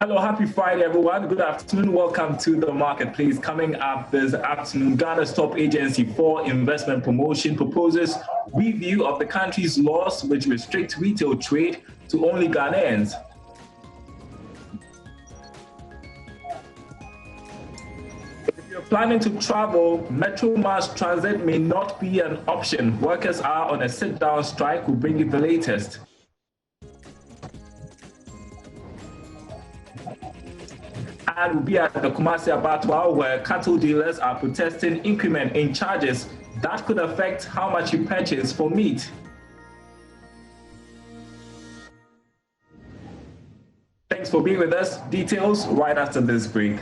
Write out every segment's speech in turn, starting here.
Hello, happy Friday, everyone. Good afternoon. Welcome to the marketplace. Coming up this afternoon, Ghana's top agency for investment promotion proposes review of the country's laws which restrict retail trade to only Ghanaians. If you're planning to travel, Metro Mass Transit may not be an option. Workers are on a sit-down strike. We'll bring you the latest. And we'll be at the KUMASI ABATTOIR, where cattle dealers are protesting increment in charges that could affect how much you purchase for meat. Thanks for being with us. Details right after this break.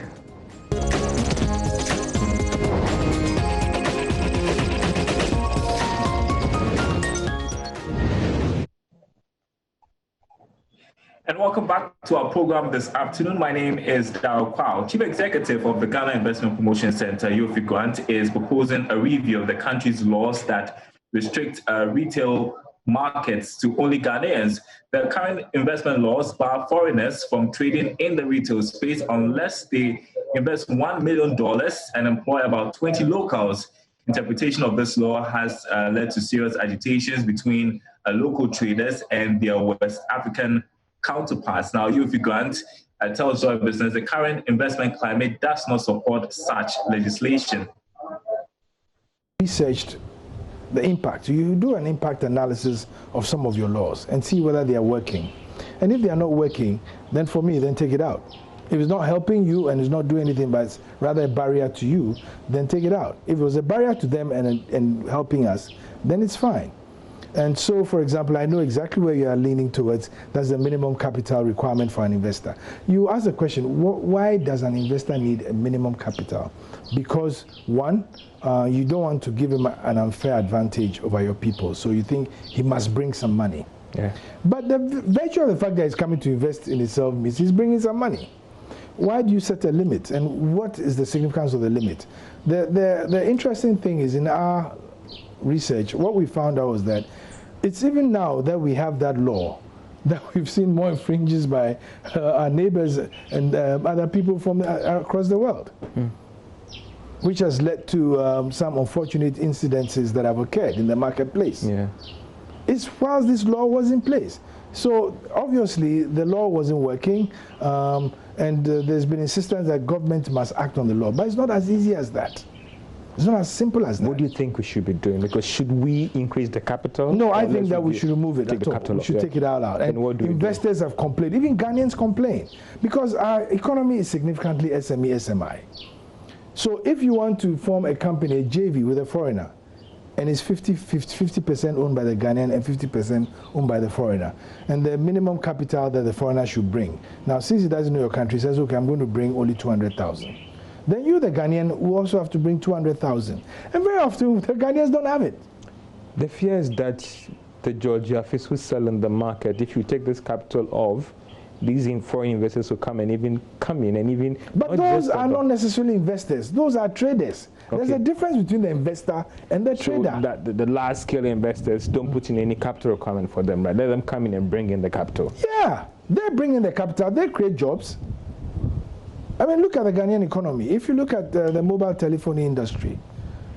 And welcome back to our program this afternoon. My name is Darryl Kwao. Chief Executive of the Ghana Investment Promotion Center, Yofi Grant, is proposing a review of the country's laws that restrict retail markets to only Ghanaians. The current investment laws bar foreigners from trading in the retail space unless they invest $1 million and employ about 20 locals. Interpretation of this law has led to serious agitations between local traders and their West African counterparts. Now, Yofi Grant tells Joy Business the current investment climate does not support such legislation. Researched the impact. You do an impact analysis of some of your laws and see whether they are working. And if they are not working, then for me, then take it out. If it's not helping you and it's not doing anything, but it's rather a barrier to you, then take it out. If it was a barrier to them and helping us, then it's fine. And so, for example, I know exactly where you are leaning towards. That's the minimum capital requirement for an investor. You ask the question, why does an investor need a minimum capital? Because, one, you don't want to give him an unfair advantage over your people. So you think he must bring some money. Yeah. But the virtue of the fact that he's coming to invest in itself means he's bringing some money. Why do you set a limit? And what is the significance of the limit? The interesting thing is, in our research, what we found out was that it's even now that we have that law that we've seen more infringements by our neighbors and other people from across the world, which has led to some unfortunate incidences that have occurred in the marketplace. Yeah. It's whilst this law was in place. So obviously the law wasn't working, and there's been insistence that government must act on the law, but it's not as easy as that. It's not as simple as that. What do you think we should be doing? Because should we increase the capital? No, I think that we should remove it. We should take it all out. And investors have complained. Even Ghanaians complain. Because our economy is significantly SME, SMI. So if you want to form a company, a JV with a foreigner, and it's 50% owned by the Ghanaian and 50% owned by the foreigner, and the minimum capital that the foreigner should bring. Now, since he doesn't know your country, he says, okay, I'm going to bring only 200,000. Then you, the Ghanaian, will also have to bring 200,000. And very often, the Ghanaians don't have it. The fear is that the Aboagye-Wiafe who sell in the market, if you take this capital off, these foreign investors will come in and even... But those are not necessarily investors. Those are traders. Okay. There's a difference between the investor and the trader. So that the large-scale investors don't put in any capital requirement for them, right? Let them come in and bring in the capital. Yeah, they bring in the capital. They create jobs. I mean, look at the Ghanaian economy. If you look at the mobile telephony industry,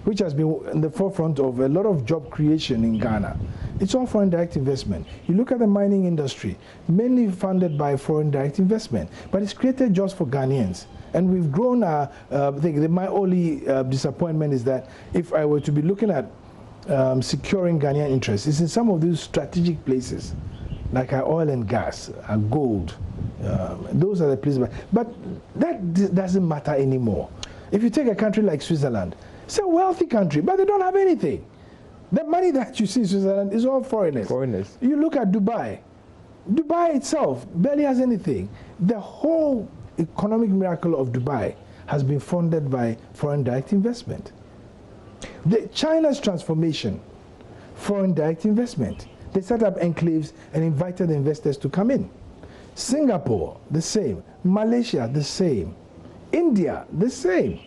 which has been in the forefront of a lot of job creation in Ghana, it's all foreign direct investment. You look at the mining industry, mainly funded by foreign direct investment, but it's created jobs for Ghanaians. And we've grown our thing. My only disappointment is that if I were to be looking at securing Ghanaian interests, it's in some of these strategic places, like our oil and gas, our gold. Those are the places. But that doesn't matter anymore. If you take a country like Switzerland, it's a wealthy country, but they don't have anything. The money that you see in Switzerland is all foreigners. You look at Dubai. Dubai itself barely has anything. The whole economic miracle of Dubai has been funded by foreign direct investment. China's transformation, foreign direct investment. They set up enclaves and invited investors to come in. Singapore, the same. Malaysia, the same. India, the same.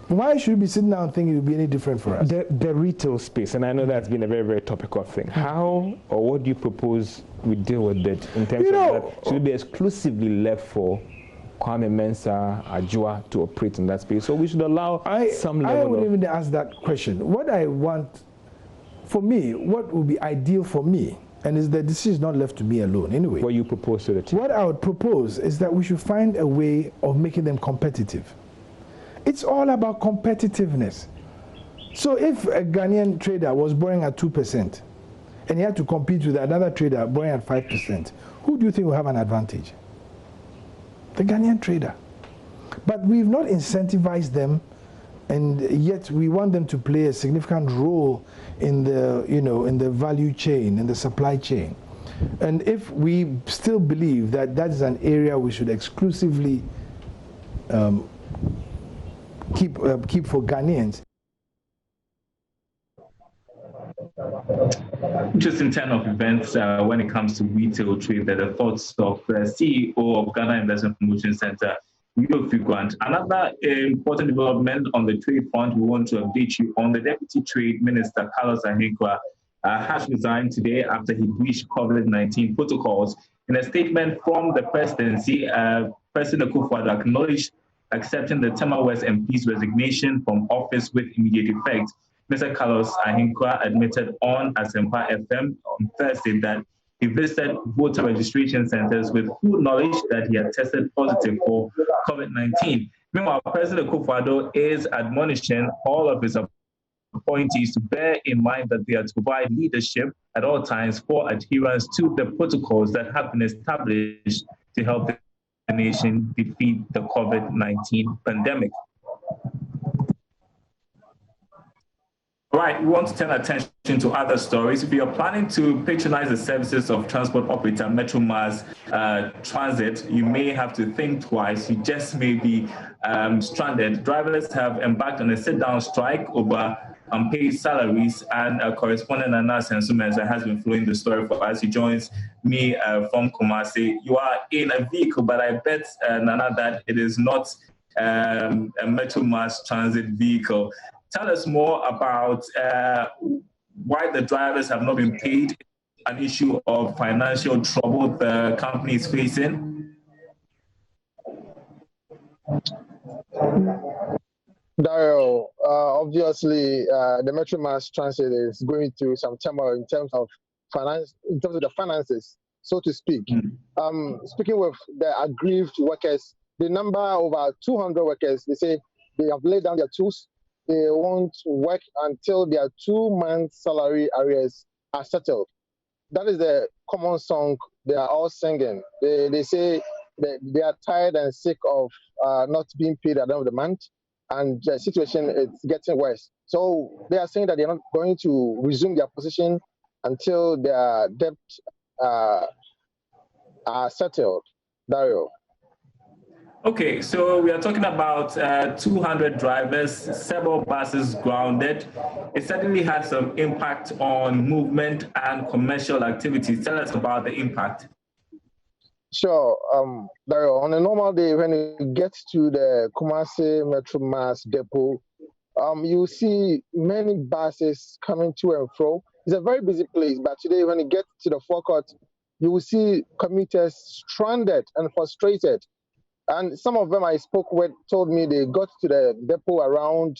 Why should we be sitting down thinking it will be any different for us? The retail space, and I know that's been a very, very topical thing. How or what do you propose we deal with it in terms of that? Should it be exclusively left for Kwame Mensah, Ajua to operate in that space? So we should allow some level I wouldn't even ask that question. What I want, for me, what would be ideal for me, and is the decision is not left to me alone anyway. What you propose to the team? What I would propose is that we should find a way of making them competitive. It's all about competitiveness. So if a Ghanaian trader was borrowing at 2% and he had to compete with another trader borrowing at 5%, who do you think will have an advantage? The Ghanaian trader. But we've not incentivized them, and yet we want them to play a significant role in the, in the value chain, in the supply chain. And if we still believe that that is an area we should exclusively keep for Ghanaians. Interesting turn of events when it comes to retail trade. The thoughts of the CEO of Ghana Investment Promotion Center, Yofi Grant. Another important development on the trade front we want to update you on: the Deputy Trade Minister, Carlos Ahenkwa, has resigned today after he breached COVID-19 protocols. In a statement from the presidency, President Akufo-Addo acknowledged accepting the Tema West MP's resignation from office with immediate effect. Mr. Carlos Ahenkwa admitted on Asempa FM on Thursday that he visited voter registration centers with full knowledge that he had tested positive for COVID-19. Meanwhile, President Akufo-Addo is admonishing all of his appointees to bear in mind that they are to provide leadership at all times for adherence to the protocols that have been established to help the nation defeat the COVID-19 pandemic. All right, we want to turn attention to other stories. If you are planning to patronize the services of transport operator Metromass Transit, you may have to think twice. You just may be stranded. Drivers have embarked on a sit-down strike over unpaid salaries, and correspondent Nana Sensumenza has been following the story for us. He joins me from KUMASI. You are in a vehicle, but I bet, Nana, that it is not a Metromass Transit vehicle. Tell us more about why the drivers have not been paid, an issue of financial trouble the company is facing. Dario, obviously, the Metromass Transit is going through some turmoil in terms of finance, in terms of the finances, so to speak. Speaking with the aggrieved workers, the number over 200 workers, they say they have laid down their tools. They won't work until their 2-month salary arrears are settled. That is the common song they are all singing. They say that they are tired and sick of not being paid at the end of the month, and the situation is getting worse. So they are saying that they're not going to resume their position until their debt are settled. Dario. Okay, so we are talking about 200 drivers, several buses grounded. It certainly had some impact on movement and commercial activities. Tell us about the impact. Sure, Dario. On a normal day, when you get to the KUMASI Metromass depot, you see many buses coming to and fro. It's a very busy place, but today when you get to the forecourt, you will see commuters stranded and frustrated. And some of them I spoke with told me they got to the depot around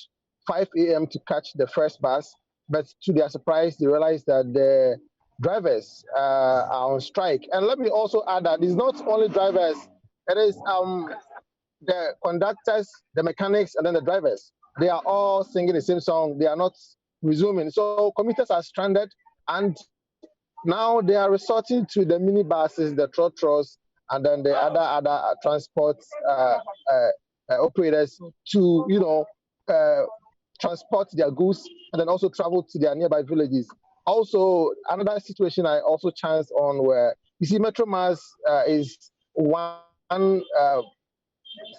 5 a.m. to catch the first bus, but to their surprise, they realized that the drivers are on strike. And let me also add that it's not only drivers, it is the conductors, the mechanics, and then the drivers. They are all singing the same song. They are not resuming. So commuters are stranded, and now they are resorting to the minibuses, the trotros, and then the other transport operators to, transport their goods and then also travel to their nearby villages. Also, another situation I also chanced on where, you see, Metromass is one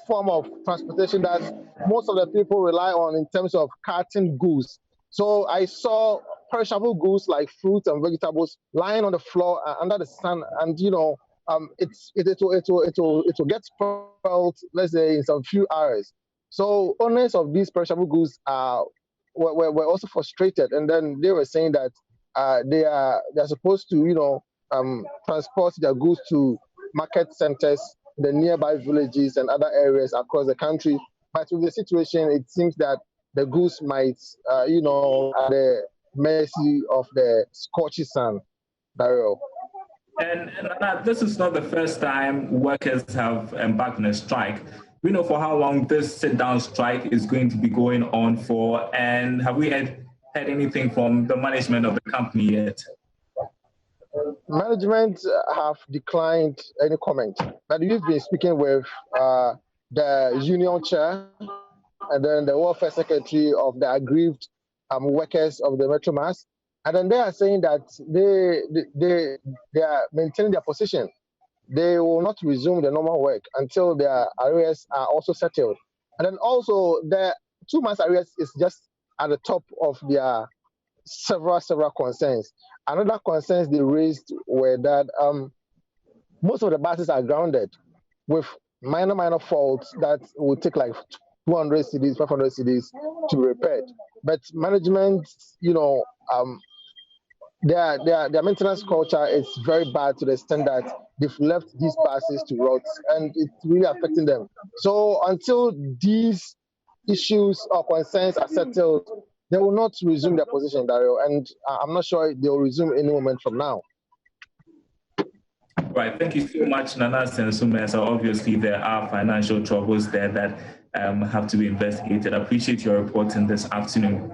form of transportation that most of the people rely on in terms of carting goods. So I saw perishable goods like fruits and vegetables lying on the floor under the sun, and it will get spoiled, let's say, in some few hours. So owners of these perishable goods were also frustrated, and then they were saying that they're supposed to transport their goods to market centers, the nearby villages and other areas across the country. But with the situation, it seems that the goods might at the mercy of the scorching sun. Daryl. And this is not the first time workers have embarked on a strike. We know for how long this sit-down strike is going to be going on for, and have we had anything from the management of the company yet? Management have declined any comment, but we've been speaking with the union chair and then the welfare secretary of the aggrieved workers of the Metro Mass, and then they are saying that they are maintaining their position. They will not resume the normal work until their arrears are also settled. And then also the 2 months arrears is just at the top of their several concerns. Another concerns they raised were that most of the buses are grounded with minor faults that will take like 200 cedis, 500 cedis to be repaired. But management, their maintenance culture is very bad to the extent that they've left these buses to rot, and it's really affecting them. So until these issues or concerns are settled, they will not resume their position, Dario, and I'm not sure they will resume any moment from now. Right, thank you so much, Nana Sensume. So obviously there are financial troubles there that have to be investigated. I appreciate your reporting this afternoon.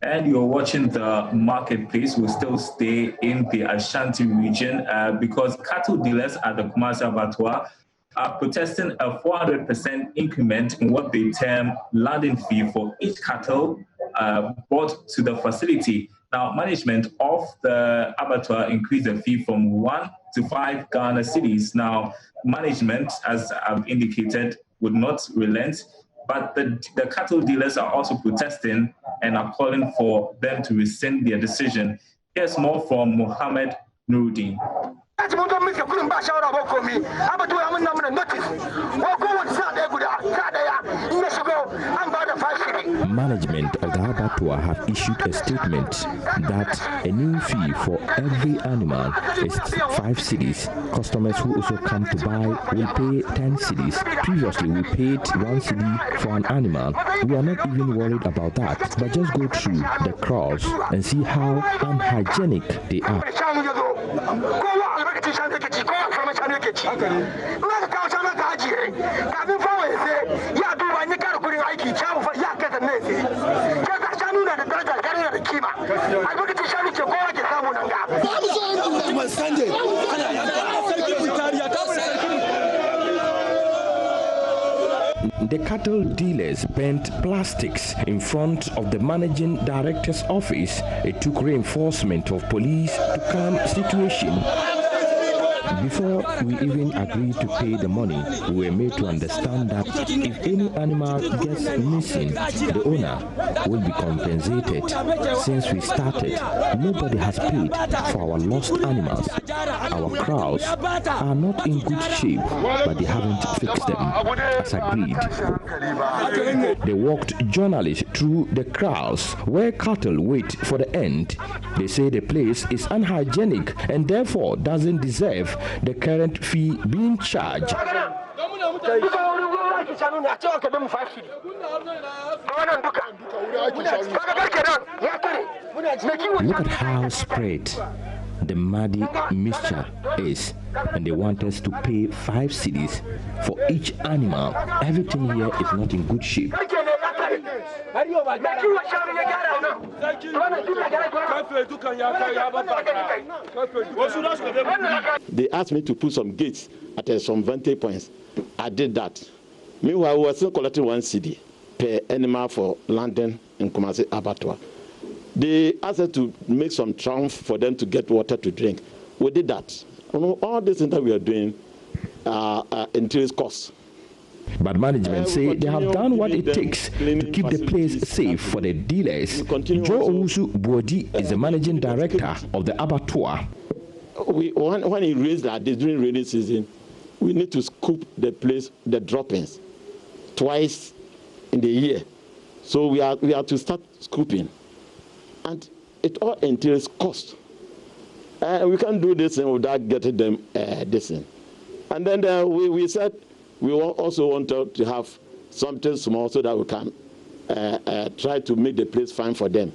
And you're watching the marketplace. We'll still stay in the Ashanti region because cattle dealers at the KUMASI abattoir are protesting a 400% increment in what they term landing fee for each cattle brought to the facility. Now, management of the abattoir increased the fee from 1 to 5 Ghana cedis. Now, management, as I've indicated, would not relent, but the cattle dealers are also protesting and are calling for them to rescind their decision. Here's more from Mohammed Nuruddin. Management of the abattoir have issued a statement that a new fee for every animal is 5 cedis. Customers who also come to buy will pay 10 cedis. Previously, we paid 1 cedi for an animal. We are not even worried about that, but just go through the crows and see how unhygienic they are. The cattle dealers burnt plastics in front of the managing director's office. It took reinforcement of police to calm the situation. Before we even agreed to pay the money, we were made to understand that if any animal gets missing, the owner will be compensated. Since we started, nobody has paid for our lost animals. Our crows are not in good shape, but they haven't fixed them, as agreed. They walked journalists through the crowds where cattle wait for the end. They say the place is unhygienic and therefore doesn't deserve the current fee being charged. Look at how spread the muddy mixture is, and they want us to pay 5 cedis for each animal. Everything here is not in good shape. They asked me to put some gates at some vantage points. I did that. Meanwhile, we were still collecting 1 cedi per animal for landing in KUMASI abattoir. They asked us to make some trunk for them to get water to drink. We did that. All these things that we are doing entails costs. But management say they have done what it takes to keep the place safe for the dealers. Joe Owusu Bodi is the managing director of the abattoir. When it rains like this during rainy season, we need to scoop the place, the droppings, twice in the year. So we are to start scooping. And it all entails cost. We can't do this thing without getting them this thing. And then we said we also wanted to have something small so that we can try to make the place fine for them.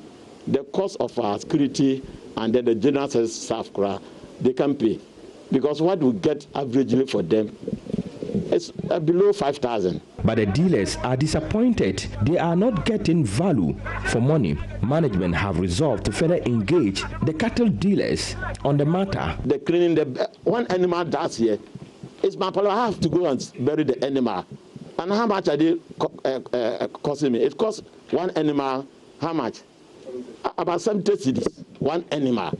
The cost of our security and then the general staff, they can pay. Because what we get averagely for them is below 5,000. But the dealers are disappointed. They are not getting value for money. Management have resolved to further engage the cattle dealers on the matter. The cleaning, one animal that's here, it's my problem. I have to go and bury the animal. And how much are they costing me? It costs one animal, how much? About 70 cedis. One animal,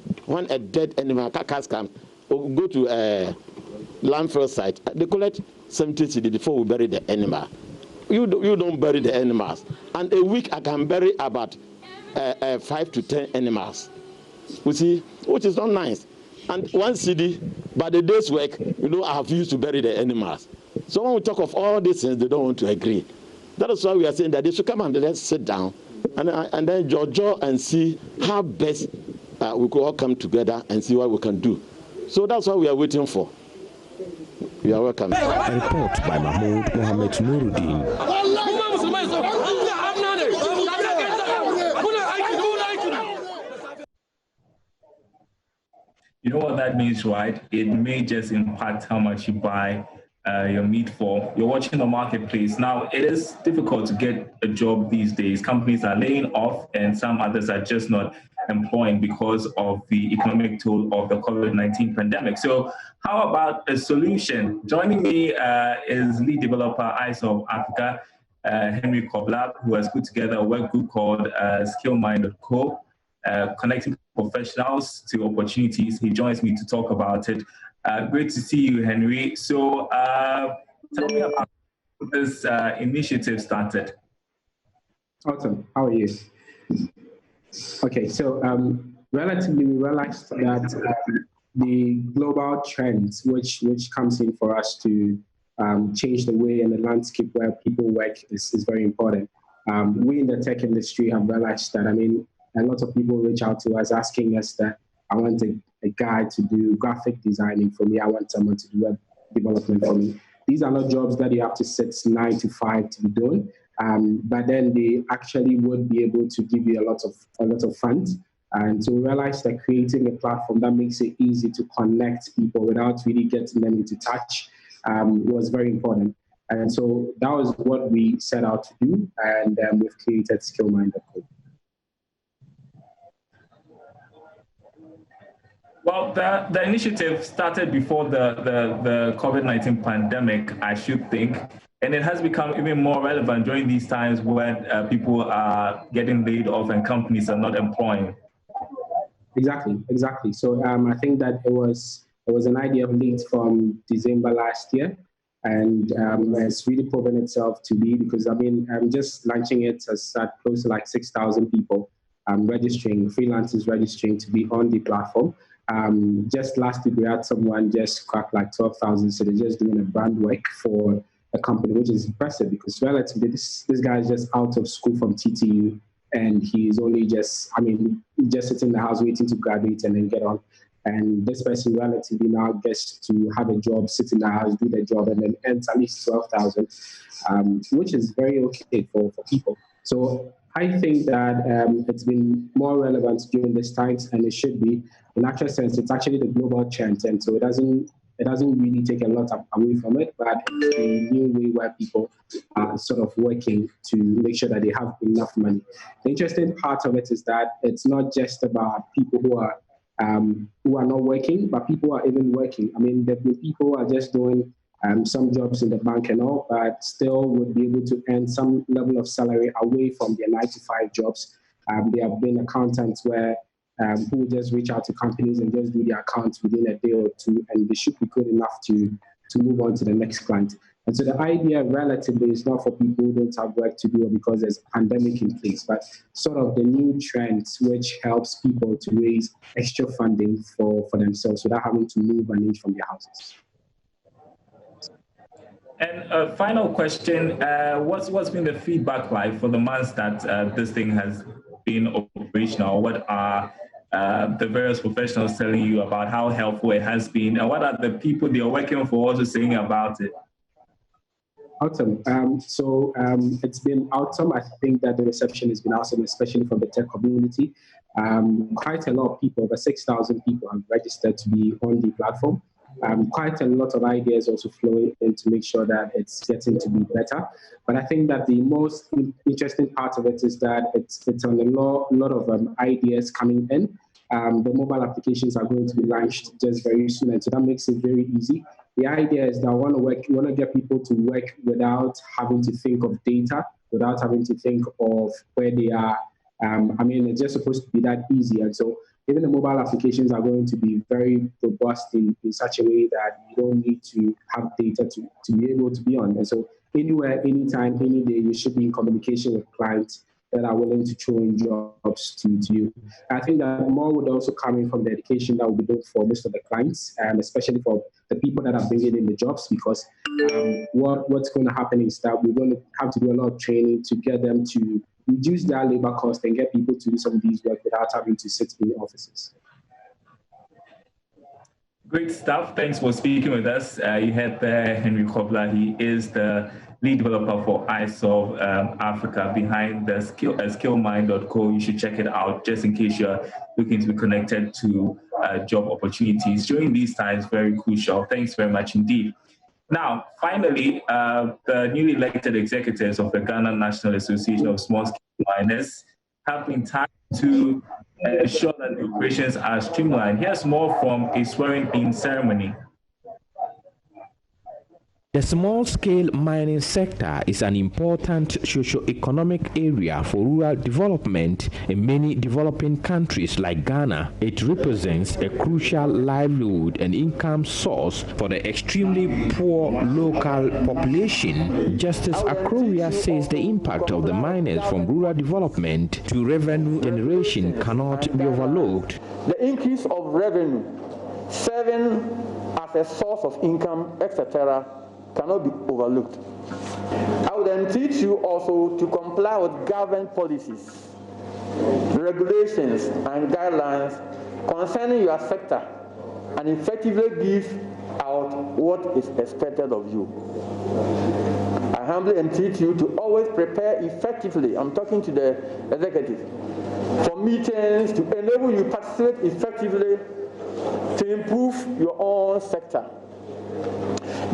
a dead animal, carcass come, go to landfill site. They collect 70 cedis before we bury the animal. You don't bury the animals. And a week I can bury about 5 to 10 animals. You see, which is not nice. And one cedi, by the day's work, I have used to bury the animals. So when we talk of all these things, they don't want to agree. That is why we are saying that they should come and let's sit down and then judge and see how best we could all come together and see what we can do. So that's what we are waiting for. You are welcome. A report by Mahmoud Mohammed Nuruddin. You know what that means, right? It may just impact how much you buy your meat for. You're watching the marketplace. Now, it is difficult to get a job these days. Companies are laying off and some others are just not employing because of the economic toll of the COVID-19 pandemic. So how about a solution? Joining me is lead developer Eyes of Africa, Henry Kobla, who has put together a work group called SkillMind.co, connecting professionals to opportunities. He joins me to talk about it. Great to see you, Henry. So tell me about this initiative started. Awesome. How are you? Okay, so relatively we realized that the global trends which comes in for us to change the way and the landscape where people work is very important. We in the tech industry have realized that, a lot of people reach out to us asking us that I want a guy to do graphic designing for me. I want someone to do web development for me. These are not jobs that you have to sit 9 to 5 to be doing. But then they actually would be able to give you a lot of funds. And so we realized that creating a platform that makes it easy to connect people without really getting them into touch was very important. And so that was what we set out to do, and we've created SkillMind.co. Well, the initiative started before the COVID-19 pandemic, I should think, and it has become even more relevant during these times when people are getting laid off and companies are not employing. Exactly. So I think that it was an idea of lead from December last year, and it's really proven itself to be, because just launching it has had close to like 6,000 people freelancers registering to be on the platform. Just last week, we had someone just crack like 12,000, so they're just doing a brand work for a company, which is impressive because relatively this guy is just out of school from TTU, and he's only just sitting in the house waiting to graduate and then get on. And this person relatively now gets to have a job, sit in the house, do their job, and then earns at least 12,000, which is very okay for people. So I think that it's been more relevant during these times, and it should be. In actual sense, it's actually the global trend, and so it doesn't really take a lot away from it, but it's a new way where people are sort of working to make sure that they have enough money. The interesting part of it is that it's not just about people who are not working, but people are even working. There have been people who are just doing some jobs in the bank and all, but still would be able to earn some level of salary away from their 9 to 5 jobs. There have been accountants who just reach out to companies and just do their accounts within a day or two, and they should be good enough to move on to the next client. And so the idea relatively is not for people who don't have work to do or because there's a pandemic in place, but sort of the new trends which helps people to raise extra funding for themselves without having to move and leave from their houses. And a final question, what's been the feedback like for the months that this thing has been operational? What are the various professionals telling you about how helpful it has been, and what are the people they are working for also saying about it? Awesome. It's been awesome. I think that the reception has been awesome, especially from the tech community. Quite a lot of people, over 6,000 people have registered to be on the platform. Quite a lot of ideas also flowing in to make sure that it's getting to be better. But I think that the most interesting part of it is that it's on a lot of ideas coming in. The mobile applications are going to be launched just very soon, and so that makes it very easy. The idea is that I want to get people to work without having to think of data, without having to think of where they are. It's just supposed to be that easy. And so even the mobile applications are going to be very robust in such a way that you don't need to have data to be able to be on. And so anywhere, anytime, any day, you should be in communication with clients that are willing to throw in jobs to you. I think that more would also come in from the education that will be done for most of the clients, and especially for the people that are bringing in the jobs, because what's going to happen is that we're going to have to do a lot of training to get them to reduce their labor cost and get people to do some of these work without having to sit in the offices. Great stuff. Thanks for speaking with us. You had there Henry Kobler. He is the lead developer for iSolve Africa behind the skillmind.co. You should check it out just in case you're looking to be connected to job opportunities. During these times, very crucial. Thanks very much indeed. Now, finally, the newly elected executives of the Ghana National Association of Small-Scale Miners have been tasked to ensure that the operations are streamlined. Here's more from a swearing-in ceremony. The small-scale mining sector is an important socio-economic area for rural development in many developing countries like Ghana. It represents a crucial livelihood and income source for the extremely poor local population. Justice Akrovia says the impact of the miners from rural development to revenue generation cannot be overlooked. The increase of revenue, serving as a source of income, etc., cannot be overlooked. I would then teach you also to comply with government policies, regulations, and guidelines concerning your sector and effectively give out what is expected of you. I humbly entreat you to always prepare effectively. I'm talking to the executive for meetings to enable you to participate effectively to improve your own sector.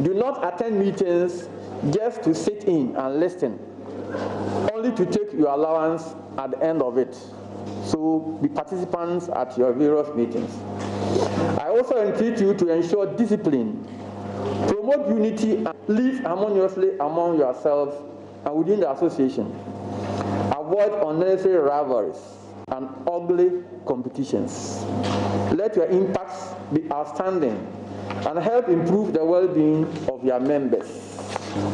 Do not attend meetings just to sit in and listen, only to take your allowance at the end of it. So be participants at your various meetings. I also entreat you to ensure discipline, promote unity, and live harmoniously among yourselves and within the association. Avoid unnecessary rivalries and ugly competitions. Let your impacts be outstanding and help improve the well-being of your members.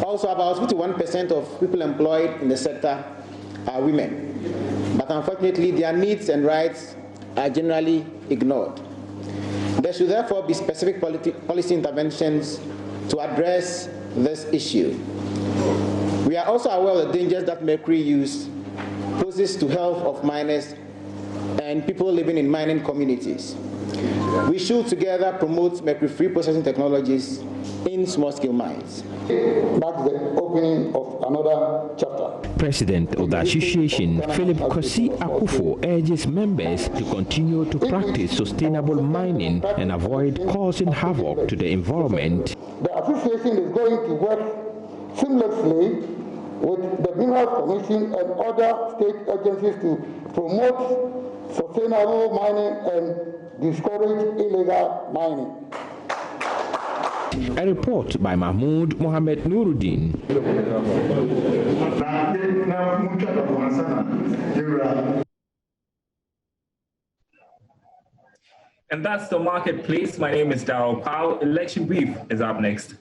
Also, about 51% of people employed in the sector are women, but unfortunately their needs and rights are generally ignored. There should therefore be specific policy interventions to address this issue. We are also aware of the dangers that mercury use poses to health of miners and people living in mining communities. We should together promote mercury-free processing technologies in small-scale mines. Marks the opening of another chapter. President of the association, Philip Kwasi Akufo, urges members to continue to practice sustainable mining and avoid causing havoc to the environment. The association is going to work seamlessly with the Minerals Commission and other state agencies to promote sustainable mining and discourage illegal mining. A report by Mahmoud Mohamed Nuruddin. And that's the marketplace. My name is Darryl Powell. Election Brief is up next.